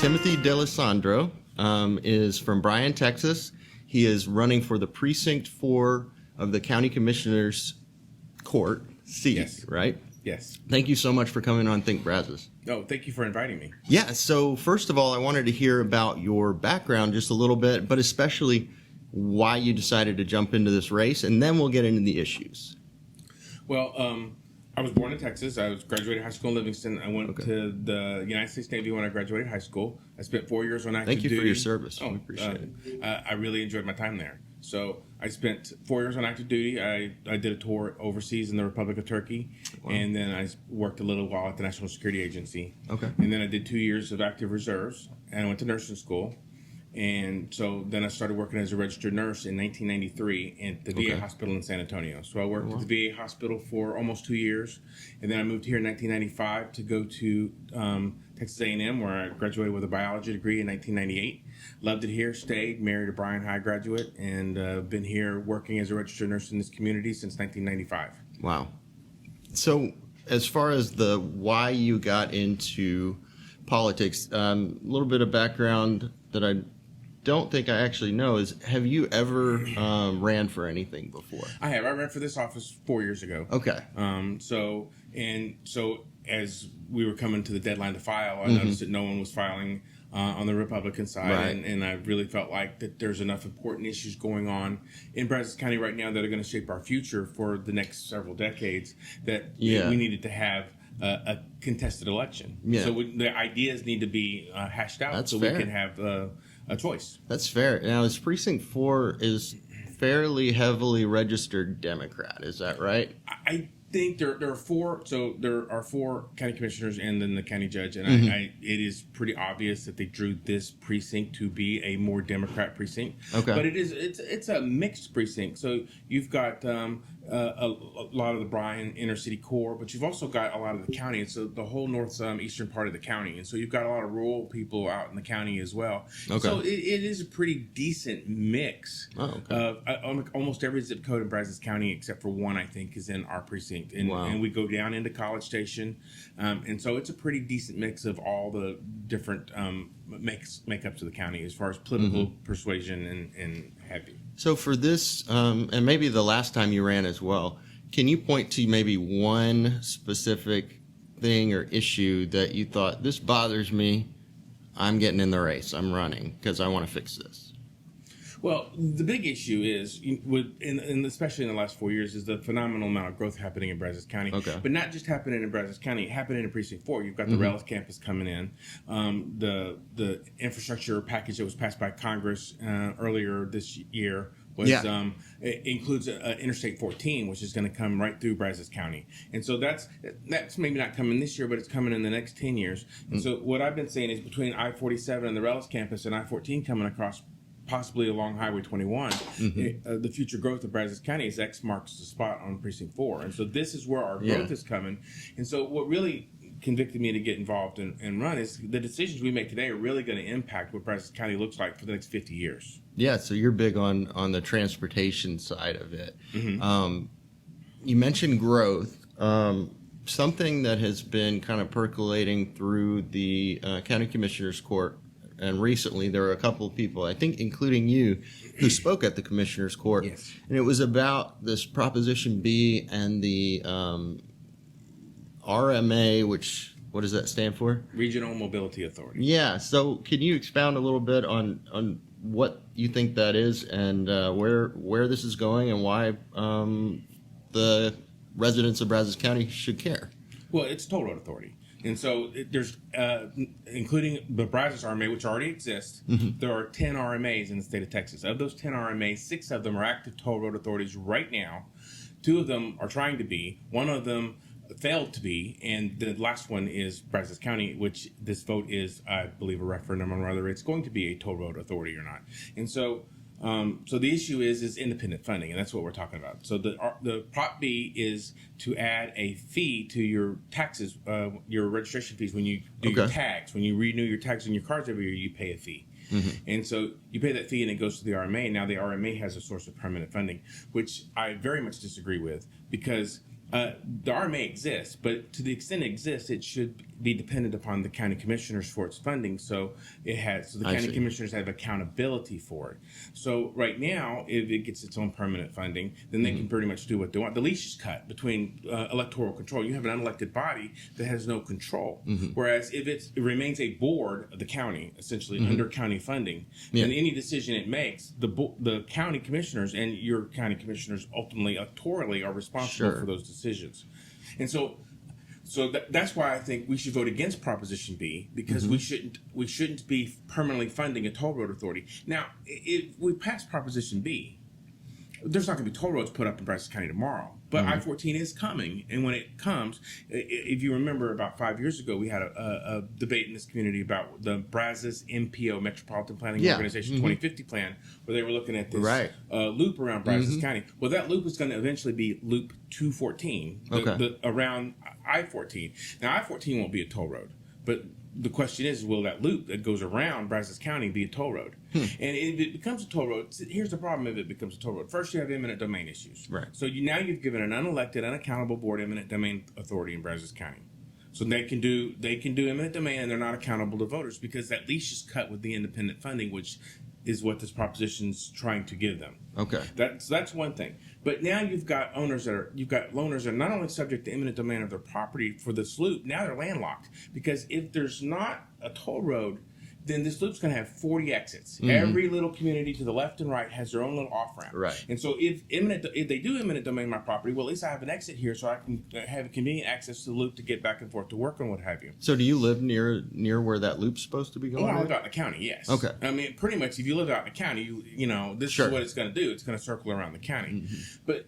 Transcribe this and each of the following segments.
Timothy Delasandro is from Bryan, Texas. He is running for the Precinct 4 of the County Commissioner's Court seat, Yes. right? Yes. Thank you so much for coming on Think Brazos. Oh, thank you for inviting me. Yeah, so first of all, I wanted to hear about your background just a little bit, but especially why you decided to jump into this race, and then we'll get into the issues. Well, I was born in Texas. I graduated high school in Livingston. I went to the United States Navy when I graduated high school. I spent 4 years on active duty. Thank you for your service. Oh, we appreciate it. I really enjoyed my time there. So I spent 4 years on active duty. I did a tour overseas in the Republic of Turkey, and then I worked a little while at the National Security Agency. Okay. And then I did 2 years of active reserves, and I went to nursing school. And so then I started working as a registered nurse in 1993 at the VA hospital in San Antonio. So I worked at the VA hospital for almost 2 years. And then I moved here in 1995 to go to Texas A&M, where I graduated with a biology degree in 1998. Loved it here, stayed, married a Bryan High graduate, and been here working as a registered nurse in this community since 1995. Wow. So as far as the why you got into politics, a little bit of background that I don't think I actually know is, have you ever ran for anything before? I have. I ran for this office 4 years ago. Okay. So as we were coming to the deadline to file, I noticed that no one was filing on the Republican side, Right. and I really felt like that there's enough important issues going on in Brazos County right now that are going to shape our future for the next several decades that we needed to have a contested election. Yeah. So the ideas need to be hashed out. That's so fair. we can have a choice. That's fair. Now, this Precinct 4 is fairly heavily registered Democrat. Is that right? I think there are four. So there are four county commissioners and then the county judge, and it is pretty obvious that they drew this precinct to be a more Democrat precinct. Okay. But it's a mixed precinct. So you've got a lot of the Bryan inner city core, but you've also got a lot of the county. And so the whole eastern part of the county, and so you've got a lot of rural people out in the county as well. Okay. So it is a pretty decent mix. Oh, okay. Almost every zip code in Brazos County except for one, I think, is in our precinct. And we go down into College Station. And so it's a pretty decent mix of all the different makeups of the county as far as political persuasion and heavy. So for this, and maybe the last time you ran as well, can you point to maybe one specific thing or issue that you thought, this bothers me, I'm getting in the race, I'm running because I want to fix this? Well, the big issue is, and especially in the last 4 years, is the phenomenal amount of growth happening in Brazos County. Okay. But not just happening in Brazos County, happening in Precinct 4. You've got the Relic campus coming in. The infrastructure package that was passed by Congress earlier this year it includes Interstate 14, which is going to come right through Brazos County. And so that's maybe not coming this year, but it's coming in the next 10 years. And so what I've been saying is between I-47 and the Relic campus and I-14 coming across possibly along Highway 21, the future growth of Brazos County is X marks the spot on Precinct 4. And so this is where our growth is coming. And so what really convicted me to get involved and run is the decisions we make today are really going to impact what Brazos County looks like for the next 50 years. Yeah, so you're big on the transportation side of it. You mentioned growth. Something that has been kind of percolating through the County Commissioner's Court, and recently there were a couple of people, I think including you, who spoke at the Commissioner's Court. Yes. And it was about this Proposition B and the RMA, which, what does that stand for? Regional Mobility Authority. Yeah, so can you expound a little bit on what you think that is and where this is going and why the residents of Brazos County should care? Well, it's toll road authority. And so there's, including the Brazos RMA, which already exists, there are 10 RMAs in the state of Texas. Of those 10 RMAs, 6 of them are active toll road authorities right now. 2 of them are trying to be. 1 of them failed to be. And the last one is Brazos County, which this vote is, I believe, a referendum on whether it's going to be a toll road authority or not. And so the issue is independent funding, and that's what we're talking about. So the Prop B is to add a fee to your taxes, your registration fees when you do your tags. When you renew your tags on your cars every year, you pay a fee. And so you pay that fee and it goes to the RMA. Now the RMA has a source of permanent funding, which I very much disagree with because The RMA exists, but to the extent it exists, it should be dependent upon the county commissioners for its funding. So the county commissioners have accountability for it. So right now, if it gets its own permanent funding, then they can pretty much do what they want. The leash is cut between electoral control. You have an unelected body that has no control. Whereas if it remains a board of the county, essentially under county funding, then any decision it makes, the county commissioners and your county commissioners ultimately electorally are responsible for those decisions. And so that's why I think we should vote against Proposition B, because we shouldn't be permanently funding a toll road authority. Now, if we pass Proposition B, there's not going to be toll roads put up in Brazos County tomorrow, but I-14 is coming, and when it comes, if you remember, about 5 years ago, we had a debate in this community about the Brazos MPO Metropolitan Planning Organization 2050 plan, where they were looking at this loop around Brazos County. Well, that loop is going to eventually be Loop 214 around I-14. Now, I-14 won't be a toll road, but the question is, will that loop that goes around Brazos County be a toll road? And if it becomes a toll road, here's the problem if it becomes a toll road. First, you have eminent domain issues. Right. So now you've given an unelected, unaccountable board eminent domain authority in Brazos County. So they can do eminent domain, and they're not accountable to voters because that leash is cut with the independent funding, which is what this proposition's trying to give them. Okay. That's one thing. But now you've got owners that are not only subject to eminent domain of their property for this loop, now they're landlocked. Because if there's not a toll road, then this loop's going to have 40 exits. Every little community to the left and right has their own little off-ramp. Right. And so if they do eminent domain my property, well, at least I have an exit here so I can have a convenient access to the loop to get back and forth to work and what have you. So do you live near where that loop's supposed to be going? Well, I live out in the county, yes. Okay. I mean, pretty much if you live out in the county, this is what it's going to do. It's going to circle around the county. But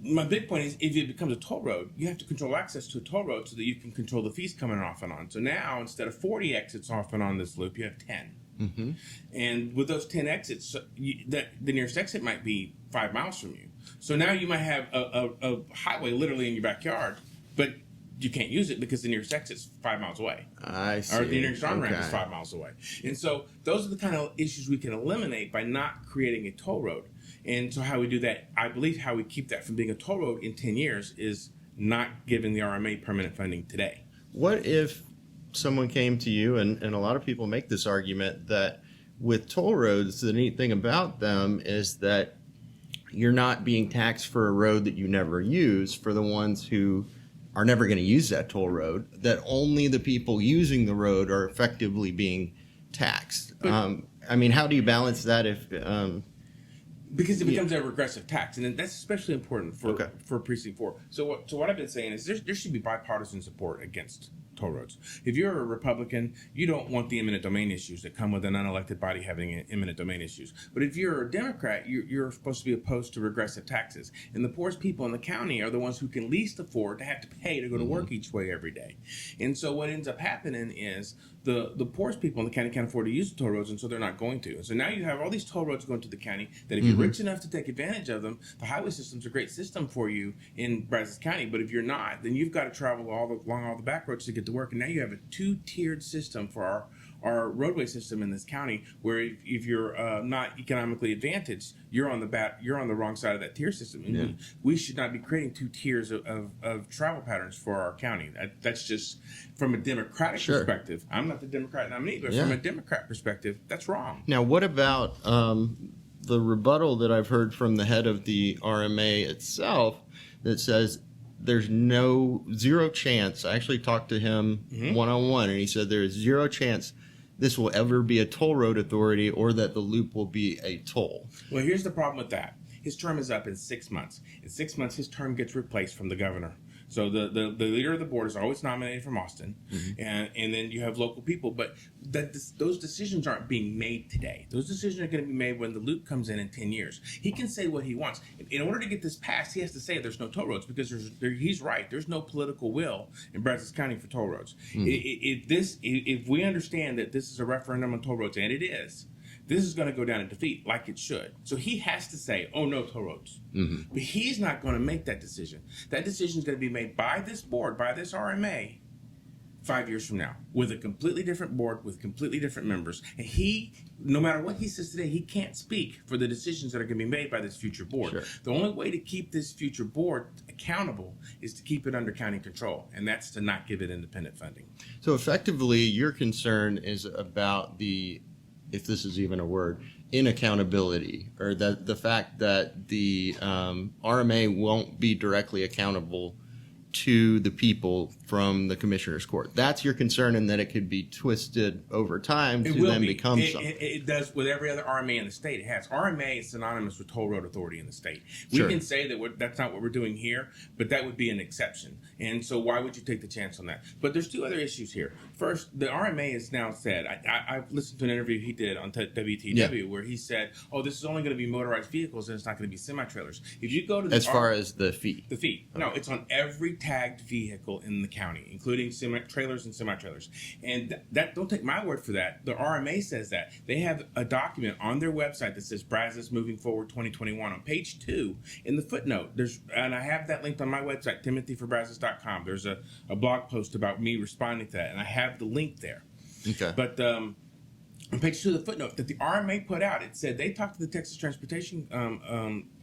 my big point is, if it becomes a toll road, you have to control access to a toll road so that you can control the fees coming off and on. So now, instead of 40 exits off and on this loop, you have 10. And with those 10 exits, the nearest exit might be 5 miles from you. So now you might have a highway literally in your backyard, but you can't use it because the nearest exit's 5 miles away. I see. Or the nearest on-ramp is 5 miles away. And so those are the kind of issues we can eliminate by not creating a toll road. And so how we do that, I believe how we keep that from being a toll road in 10 years is not giving the RMA permanent funding today. What if someone came to you, and a lot of people make this argument, that with toll roads, the neat thing about them is that you're not being taxed for a road that you never use for the ones who are never going to use that toll road, that only the people using the road are effectively being taxed. I mean, how do you balance that if... because it becomes a regressive tax, and that's especially important for Precinct 4. So what I've been saying is there should be bipartisan support against toll roads. If you're a Republican, you don't want the eminent domain issues that come with an unelected body having eminent domain issues. But if you're a Democrat, you're supposed to be opposed to regressive taxes. And the poorest people in the county are the ones who can least afford to have to pay to go to work each way every day. And so what ends up happening is the poorest people in the county can't afford to use the toll roads, and so they're not going to. And so now you have all these toll roads going to the county that if you're rich enough to take advantage of them, the highway system's a great system for you in Brazos County. But if you're not, then you've got to travel along all the back roads to get to work. And now you have a two-tiered system for our roadway system in this county, where if you're not economically advantaged, you're on the wrong side of that tier system. And we should not be creating two tiers of travel patterns for our county. That's just from a Democratic perspective. I'm not the Democrat nominee, but from a Democrat perspective, that's wrong. Now, what about the rebuttal that I've heard from the head of the RMA itself that says there's zero chance? I actually talked to him one-on-one, and he said there is zero chance this will ever be a toll road authority or that the loop will be a toll. Well, here's the problem with that. His term is up in 6 months. In 6 months, his term gets replaced from the governor. So the leader of the board is always nominated from Austin, and then you have local people. But those decisions aren't being made today. Those decisions are going to be made when the loop comes in 10 years. He can say what he wants. In order to get this passed, he has to say there's no toll roads, because he's right. There's no political will in Brazos County for toll roads. If we understand that this is a referendum on toll roads, and it is, this is going to go down in defeat, like it should. So he has to say, oh, no toll roads. But he's not going to make that decision. That decision is going to be made by this board, by this RMA, 5 years from now with a completely different board, with completely different members. And he, no matter what he says today, he can't speak for the decisions that are going to be made by this future board. Sure. The only way to keep this future board accountable is to keep it under county control, and that's to not give it independent funding. So effectively, your concern is about the, if this is even a word, inaccountability, or that the fact that the RMA won't be directly accountable to the people from the commissioner's court. That's your concern, and that it could be twisted over time to then become something. It does with every other RMA in the state. It has. RMA is synonymous with Toll Road Authority in the state. We Sure. can say that that's not what we're doing here, but that would be an exception. And so why would you take the chance on that? But there's two other issues here. First, the RMA has now said, I've listened to an interview he did on WTW where he said, oh, this is only going to be motorized vehicles and it's not going to be semi-trailers. If you go to the As far as the fee. The fee. No, it's on every tagged vehicle in the county, including trailers and semi-trailers. And that, don't take my word for that. The RMA says that. They have a document on their website that says Brazos Moving Forward 2021. On page 2, in the footnote, and I have that linked on my website, timothyforbrazos.com. There's a blog post about me responding to that, and I have the link there. Okay. But on page 2 of the footnote that the RMA put out, it said they talked to the Texas Transportation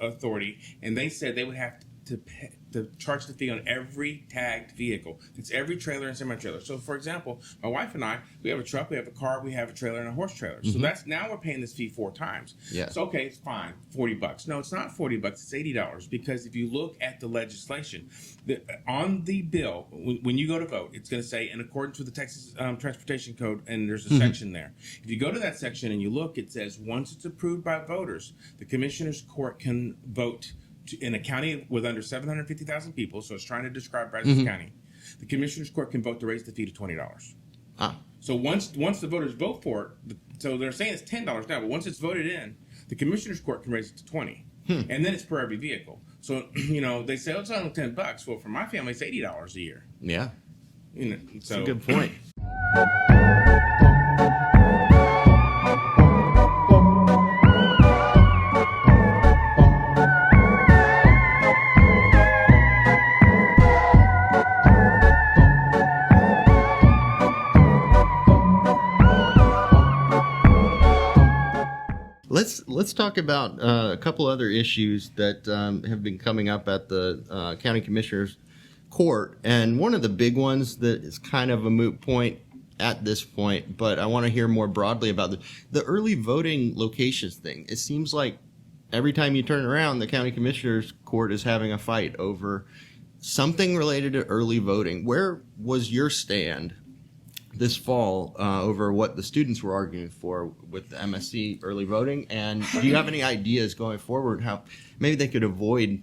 Authority, and they said they would have to charge the fee on every tagged vehicle. It's every trailer and semi-trailer. So, for example, my wife and I, we have a truck, we have a car, we have a trailer, and a horse trailer. So that's, now we're paying this fee 4 times. Yeah. So, okay, it's fine, $40. No, it's not $40, it's $80, because if you look at the legislation, on the bill, when you go to vote, it's going to say, in accordance with the Texas Transportation Code, and there's a section there. If you go to that section and you look, it says, once it's approved by voters, the Commissioner's Court can vote in a county with under 750,000 people, so it's trying to describe Brazos County, the Commissioner's Court can vote to raise the fee to $20. So once the voters vote for it, so they're saying it's $10 now, but once it's voted in, the Commissioner's Court can raise it to $20, and then it's per every vehicle. So they say, oh, it's only $10. Well, for my family, it's $80 a year. Yeah, So that's a good point. Let's talk about a couple other issues that have been coming up at the county commissioner's court, and one of the big ones that is kind of a moot point at this point, but I want to hear more broadly about the early voting locations thing. It seems like every time you turn around, the county commissioner's court is having a fight over something related to early voting. Where was your stand this fall over what the students were arguing for with the MSC early voting? And do you have any ideas going forward how maybe they could avoid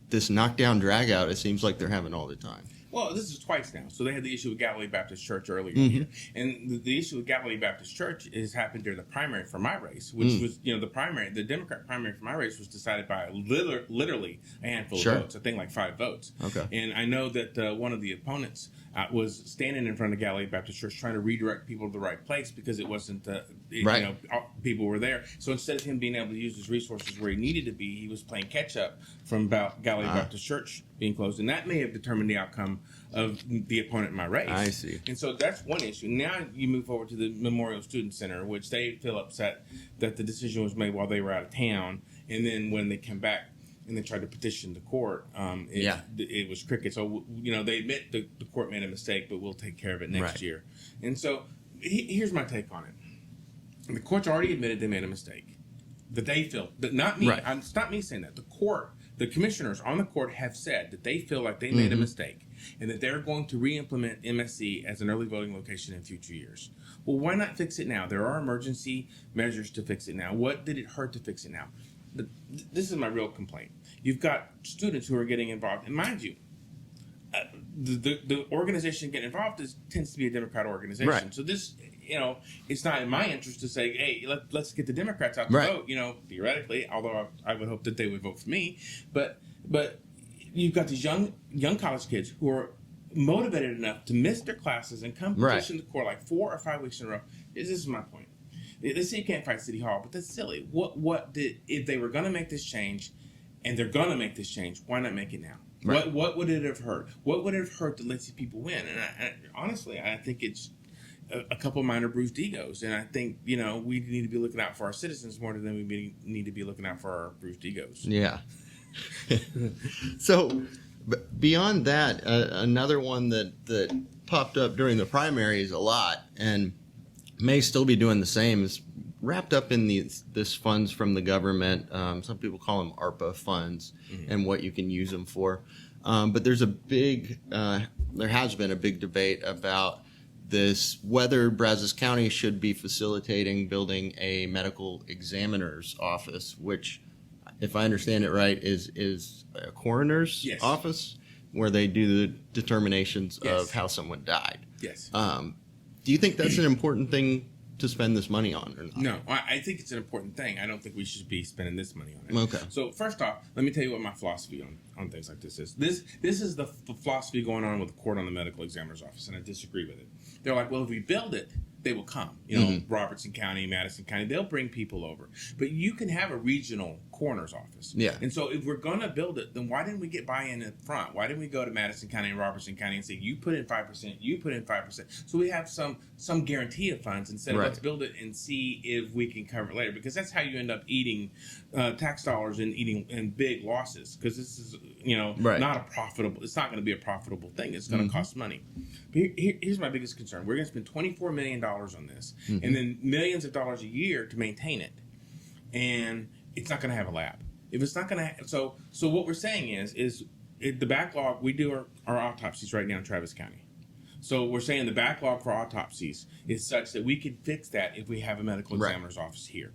this knockdown drag out it seems like they're having all the time? Well, this is twice now. So they had the issue with Galilee Baptist Church earlier in the year. And the issue with Galilee Baptist Church has happened during the primary for my race, which was, the Democrat primary for my race was decided by literally a handful of votes, I think like 5 votes. Okay. And I know that one of the opponents was standing in front of Galilee Baptist Church trying to redirect people to the right place because it wasn't, people were there. So instead of him being able to use his resources where he needed to be, he was playing catch up from Galilee Baptist Church being closed. And that may have determined the outcome of the opponent in my race. I see. And so that's one issue. Now you move forward to the Memorial Student Center, which they feel upset that the decision was made while they were out of town. And then when they come back and they tried to petition the court, it was cricket. So, they admit the court made a mistake, but we'll take care of it next year. And so here's my take on it. The court's already admitted they made a mistake. That they feel, that not me, it's not me saying that. The court, the commissioners on the court have said that they feel like they made a mistake and that they're going to re-implement MSC as an early voting location in future years. Well, why not fix it now? There are emergency measures to fix it now. What did it hurt to fix it now? This is my real complaint. You've got students who are getting involved, and mind you, the organization getting involved tends to be a Democrat organization. Right. So this, it's not in my interest to say, hey, let's get the Democrats out to vote. Theoretically, although I would hope that they would vote for me, but you've got these young college kids who are motivated enough to miss their classes and come petition the court like 4 or 5 weeks in a row. This is my point. They say you can't fight City Hall, but that's silly. If they were going to make this change, and they're going to make this change, why not make it now? Right. What would it have hurt? What would it have hurt to let these people win? And honestly, I think it's a couple of minor bruised egos. And I think, we need to be looking out for our citizens more than we need to be looking out for our bruised egos. Yeah. So beyond that, another one that popped up during the primaries a lot and may still be doing the same is wrapped up in this funds from the government. Some people call them ARPA funds, and what you can use them for. But there's there has been a big debate about this, whether Brazos County should be facilitating building a medical examiner's office, which, if I understand it right, is a coroner's office where they do the determinations of how someone died. Yes. Do you think that's an important thing to spend this money on or not? No, I think it's an important thing. I don't think we should be spending this money on it. Okay. So first off, let me tell you what my philosophy on things like this is. This is the philosophy going on with the court on the medical examiner's office, and I disagree with it. They're like, well, if we build it, they will come. Robertson County, Madison County, they'll bring people over. But you can have a regional coroner's office. Yeah. And so if we're going to build it, then why didn't we get buy-in up front? Why didn't we go to Madison County and Robertson County and say, you put in 5%, you put in 5%. So we have some guarantee of funds instead of let's build it and see if we can cover it later. Because that's how you end up eating tax dollars and eating big losses. Because this is, not a profitable, it's not going to be a profitable thing. It's going to cost money. But here's my biggest concern. We're going to spend $24 million on this and then millions of dollars a year to maintain it. And it's not going to have a lab. If it's not going to, so what we're saying is the backlog, we do our autopsies right now in Travis County. So we're saying the backlog for autopsies is such that we could fix that if we have a medical examiner's office here.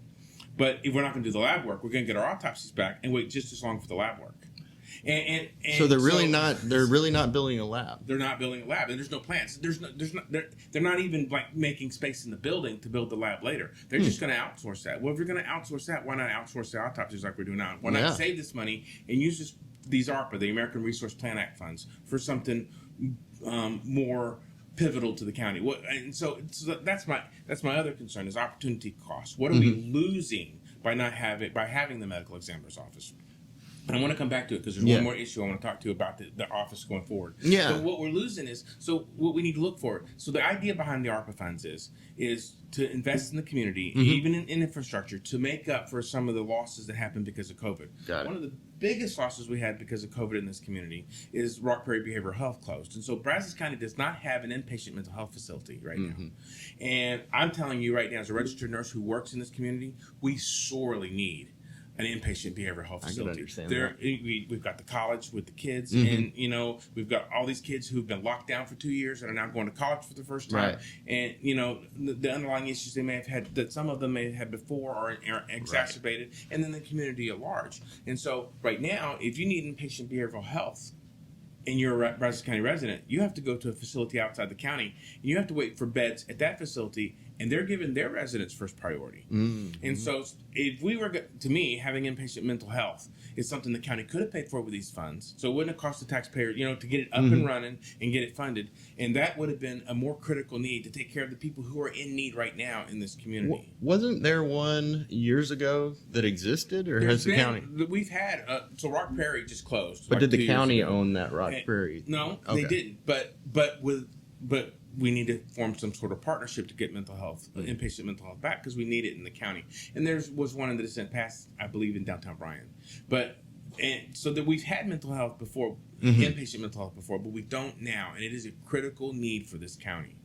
But if we're not going to do the lab work, we're going to get our autopsies back and wait just as long for the lab work. And so they're really not building a lab. They're not building a lab, and there's no plans. They're not even like making space in the building to build the lab later. They're just going to outsource that. Well, if you're going to outsource that, why not outsource the autopsies like we're doing now? Why not save this money and use these ARPA, the American Resource Plan Act funds, for something more pivotal to the county? And so that's my other concern is opportunity cost. What are we losing by having the medical examiner's office? And I want to come back to it because there's one more issue I want to talk to you about the office going forward. Yeah. So what we're losing is, what we need to look for. So the idea behind the ARPA funds is to invest in the community, even in infrastructure, to make up for some of the losses that happened because of COVID. Got it. One of the biggest losses we had because of COVID in this community is Rock Prairie Behavioral Health closed. And so Brazos County does not have an inpatient mental health facility right now. And I'm telling you right now, as a registered nurse who works in this community, we sorely need an inpatient behavioral health facility. I can understand that. We've got the college with the kids, and we've got all these kids who've been locked down for 2 years and are now going to college for the first time. And the underlying issues they may have had, that some of them may have had before, are exacerbated, and then the community at large. And so right now, if you need inpatient behavioral health and you're a Brazos County resident, you have to go to a facility outside the county, and you have to wait for beds at that facility, and they're giving their residents first priority. And so if we were, to me, having inpatient mental health is something the county could have paid for with these funds. So it wouldn't have cost the taxpayer, to get it up and running and get it funded. And that would have been a more critical need to take care of the people who are in need right now in this community. Wasn't there one years ago that existed, or has the county? We've had, so Rock Prairie just closed. But did the county own that Rock Prairie? No, they didn't. But we need to form some sort of partnership to get mental health, inpatient mental health back, because we need it in the county. And there was one that is passed, I believe, in downtown Bryan. So that we've had mental health before, inpatient mental health before, but we don't now. And it is a critical need for this county.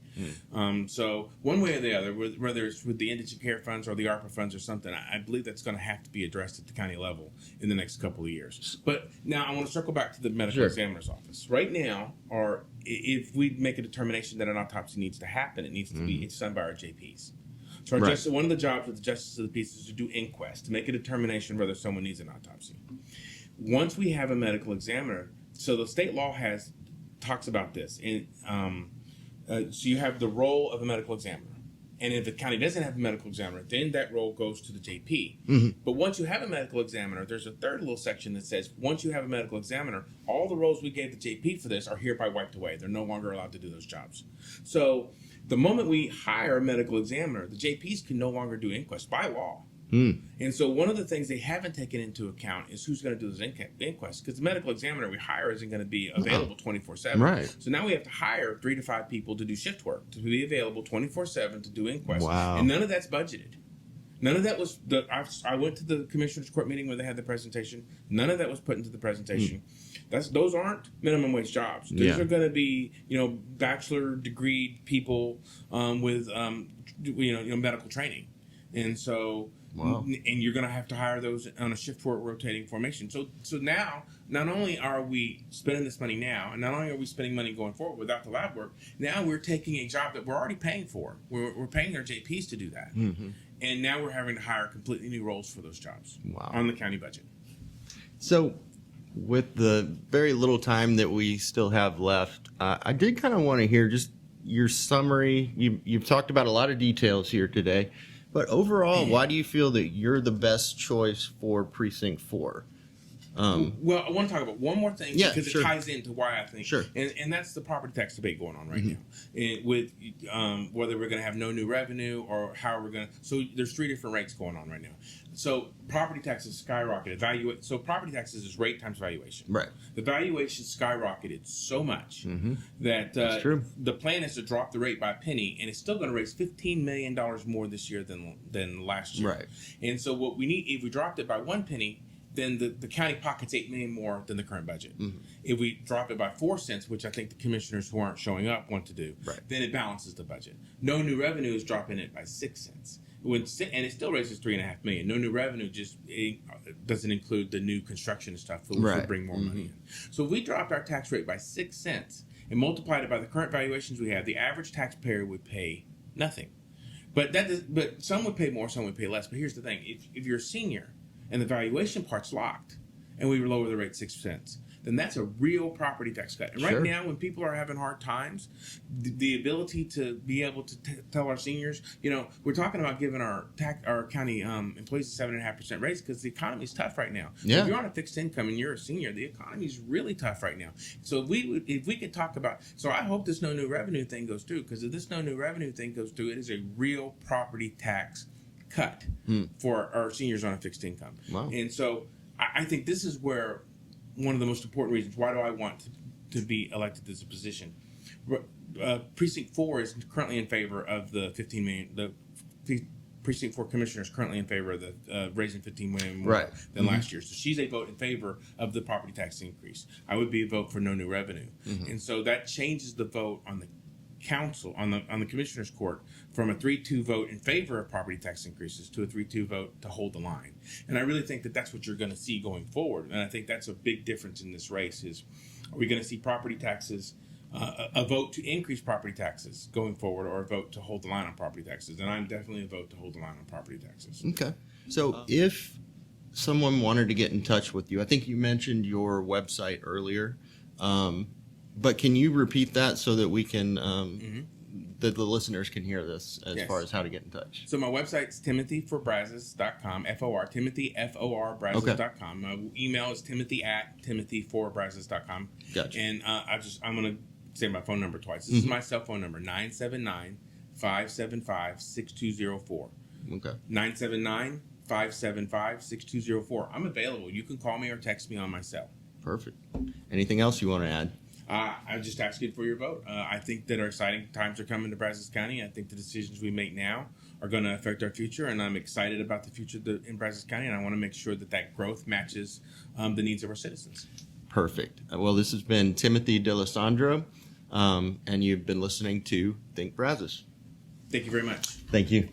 So one way or the other, whether it's with the indigent care funds or the ARPA funds or something, I believe that's going to have to be addressed at the county level in the next couple of years. But now I want to circle back to the medical examiner's office. Right now, or if we make a determination that an autopsy needs to happen, it needs to be done by our JPs. So one of the jobs of the Justice of the Peace is to do inquest, to make a determination whether someone needs an autopsy. Once we have a medical examiner, so the state law talks about this, and so you have the role of a medical examiner. And if the county doesn't have a medical examiner, then that role goes to the JP. But once you have a medical examiner, there's a third little section that says, once you have a medical examiner, all the roles we gave the JP for this are hereby wiped away. They're no longer allowed to do those jobs. So the moment we hire a medical examiner, the JPs can no longer do inquests by law. And so one of the things they haven't taken into account is who's going to do those inquests, because the medical examiner we hire isn't going to be available 24/7. Right. So now we have to hire 3 to 5 people to do shift work, to be available 24/7 to do inquests. Wow. And none of that's budgeted. None of that was I went to the commissioner's court meeting where they had the presentation. None of that was put into the presentation. Those aren't minimum wage jobs. These are going to be bachelor degree people with medical training, and so and you're going to have to hire those on a shift work rotating formation. So now not only are we spending this money now, and not only are we spending money going forward without the lab work, now we're taking a job that we're already paying for. We're paying our JPs to do that. And now we're having to hire completely new roles for those jobs on the county budget. So with the very little time that we still have left, I did kind of want to hear just your summary. You've talked about a lot of details here today, but overall, why do you feel that you're the best choice for Precinct 4? Well, I want to talk about one more thing because it ties into why I think, and that's the property tax debate going on right now, and with whether we're going to have no new revenue or how we're going to. So there's 3 different rates going on right now. So property taxes skyrocketed. So property taxes is rate times valuation. Right. The valuation skyrocketed so much that the plan is to drop the rate by a penny, and it's still going to raise $15 million more this year than last year. Right. And so what we need, if we dropped it by 1 penny, then the county pockets $8 million more than the current budget. If we drop it by 4 cents, which I think the commissioners who aren't showing up want to do, then it balances the budget. No new revenue is dropping it by 6 cents. And it still raises $3.5 million. No new revenue doesn't include the new construction and stuff, which would bring more money in. So if we dropped our tax rate by 6 cents and multiplied it by the current valuations we have, the average taxpayer would pay nothing. But some would pay more, some would pay less. But here's the thing: if you're a senior and the valuation part's locked, and we lower the rate 6 cents, then that's a real property tax cut. And right now, when people are having hard times, the ability to be able to tell our seniors, we're talking about giving our county employees a 7.5% raise because the economy is tough right now. Yeah. If you're on a fixed income and you're a senior, the economy is really tough right now. So if we could talk about, so I hope this no new revenue thing goes through, because if this no new revenue thing goes through, it is a real property tax cut for our seniors on a fixed income. Wow. And so I think this is where one of the most important reasons why do I want to be elected to this position. Precinct 4 is currently in favor of the $15 million. The Precinct 4 commissioner is currently in favor of the raising $15 million more than last year. So she's a vote in favor of the property tax increase. I would be a vote for no new revenue, and so that changes the vote on the council on the commissioner's court from a 3-2 vote in favor of property tax increases to a 3-2 vote to hold the line. And I really think that that's what you're going to see going forward. And I think that's a big difference in this race is, are we going to see property taxes, a vote to increase property taxes going forward, or a vote to hold the line on property taxes? And I'm definitely a vote to hold the line on property taxes. Okay. So if someone wanted to get in touch with you, I think you mentioned your website earlier. But can you repeat that so that we can, that the listeners can hear this as far as how to get in touch? So my website's timothyforbrazos.com, Timothy, F-O-R, My email is timothy@timothyforbrazos.com. Gotcha. And I'm going to say my phone number twice. This is my cell phone number, 979-575-6204. Okay. 979-575-6204. I'm available. You can call me or text me on my cell. Perfect. Anything else you want to add? I just ask you for your vote. I think that our exciting times are coming to Brazos County. I think the decisions we make now are going to affect our future, and I'm excited about the future in Brazos County, and I want to make sure that growth matches the needs of our citizens. Perfect. Well, this has been Timothy Delasandro, and you've been listening to Think Brazos. Thank you very much. Thank you.